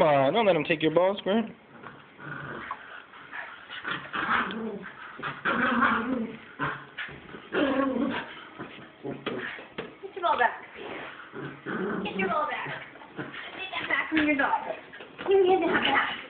Come on, don't let him take your ball, Squirt. Get your ball back. Get your ball back. Take that back from your dog. Give me that back.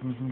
Mm-hmm.